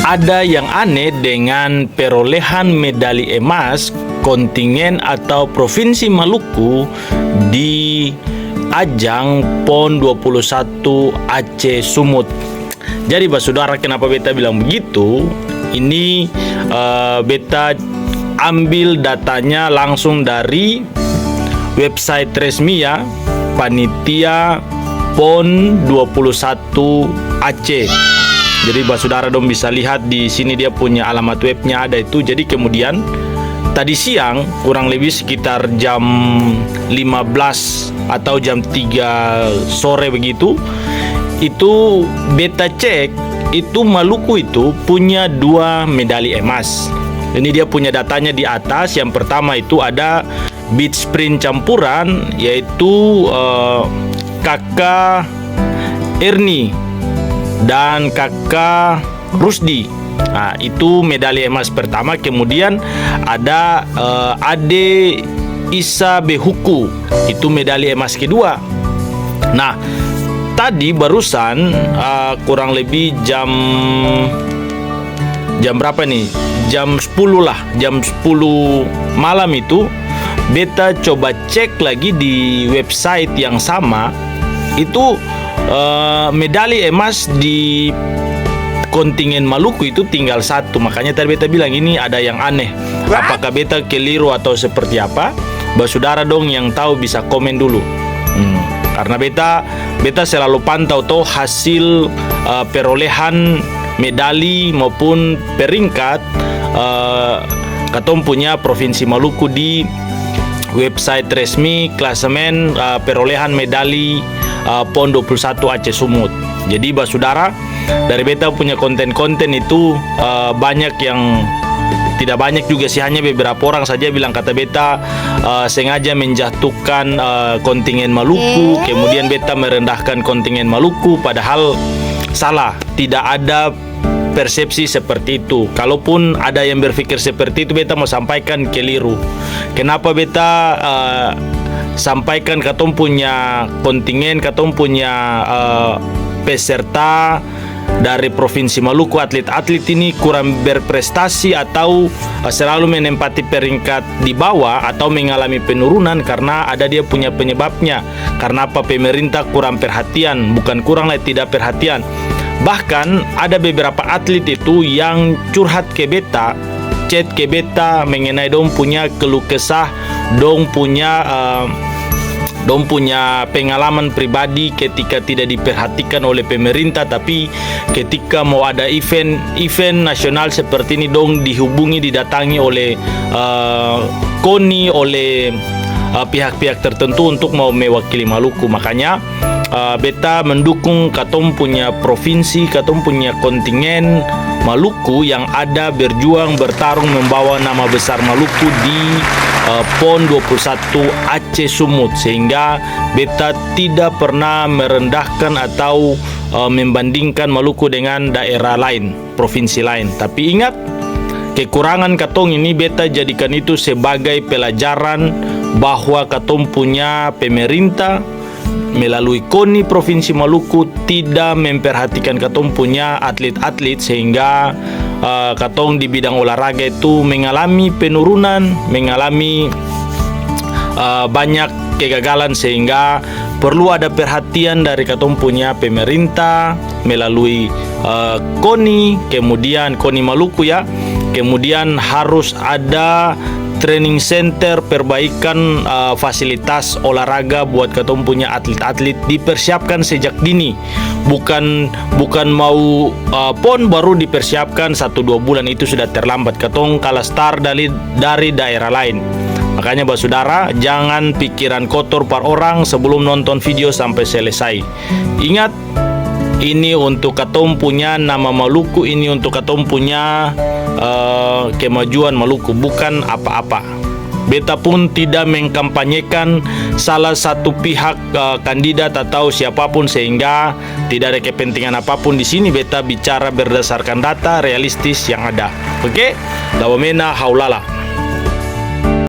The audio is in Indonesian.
ada yang aneh dengan perolehan medali emas kontingen atau Provinsi Maluku di ajang PON 21 Aceh Sumut. Jadi saudara, kenapa beta bilang begitu? Ini beta ambil datanya langsung dari website resmi ya, Panitia PON 21 Aceh. Jadi saudara dong bisa lihat di sini, dia punya alamat webnya ada itu. Jadi kemudian tadi siang kurang lebih sekitar jam 15 atau jam 3 sore begitu, itu beta cek itu Maluku itu punya 2 medali emas. Ini dia punya datanya di atas. Yang pertama itu ada beach sprint campuran, yaitu kakak Erni dan kakak Rusdi. Nah, itu medali emas pertama. Kemudian ada Ade Isa Behuku, itu medali emas kedua. Nah, tadi barusan kurang lebih jam berapa nih? Jam 10 lah, jam 10 malam itu beta coba cek lagi di website yang sama. Itu medali emas di kontingen Maluku itu tinggal 1. Makanya tadi beta bilang ini ada yang aneh. Apakah beta keliru atau seperti apa? Saudara dong yang tahu bisa komen dulu. Karena beta selalu pantau tuh hasil perolehan medali maupun peringkat katong punya Provinsi Maluku di website resmi klasemen perolehan medali PON 21 Aceh Sumut. Jadi saudara, dari beta punya konten-konten itu banyak yang tidak banyak juga sih, hanya beberapa orang saja bilang kata beta sengaja menjatuhkan kontingen Maluku, kemudian beta merendahkan kontingen Maluku, padahal salah, tidak ada persepsi seperti itu. Kalaupun ada yang berpikir seperti itu, beta mau sampaikan keliru. Kenapa beta sampaikan katong punya kontingen, katong punya peserta dari Provinsi Maluku, atlet-atlet ini kurang berprestasi atau selalu menempati peringkat di bawah atau mengalami penurunan, karena ada dia punya penyebabnya. Karena apa? Pemerintah kurang perhatian, bukan kurang lah, tidak perhatian. Bahkan ada beberapa atlet itu yang curhat ke beta, chat ke beta mengenai dong punya keluh kesah, dong punya pengalaman pribadi ketika tidak diperhatikan oleh pemerintah, tapi ketika mau ada event nasional seperti ini dong dihubungi, didatangi oleh KONI, oleh pihak-pihak tertentu untuk mau mewakili Maluku. Makanya beta mendukung katong punya provinsi, katong punya kontingen Maluku yang ada berjuang, bertarung, membawa nama besar Maluku di PON 21 Aceh Sumut, sehingga beta tidak pernah merendahkan atau membandingkan Maluku dengan daerah lain, provinsi lain. Tapi ingat, kekurangan katong ini beta jadikan itu sebagai pelajaran bahwa katong punya pemerintah melalui KONI Provinsi Maluku tidak memperhatikan katong punya atlet-atlet, sehingga katong di bidang olahraga itu mengalami penurunan, mengalami banyak kegagalan, sehingga perlu ada perhatian dari katong punya pemerintah melalui KONI, kemudian KONI Maluku ya, kemudian harus ada training center, perbaikan fasilitas olahraga buat katong punya atlet-atlet, dipersiapkan sejak dini. Bukan mau PON baru dipersiapkan 1-2 bulan, itu sudah terlambat. Katong kalah start dari daerah lain. Makanya saudara, jangan pikiran kotor par orang sebelum nonton video sampai selesai. Ingat, ini untuk katong punya nama Maluku, ini untuk katong punya kemajuan Maluku, bukan apa-apa. Beta pun tidak mengkampanyekan salah satu pihak kandidat atau siapapun, sehingga tidak ada kepentingan apapun di sini. Beta bicara berdasarkan data realistis yang ada. Oke? Dawamena haulala.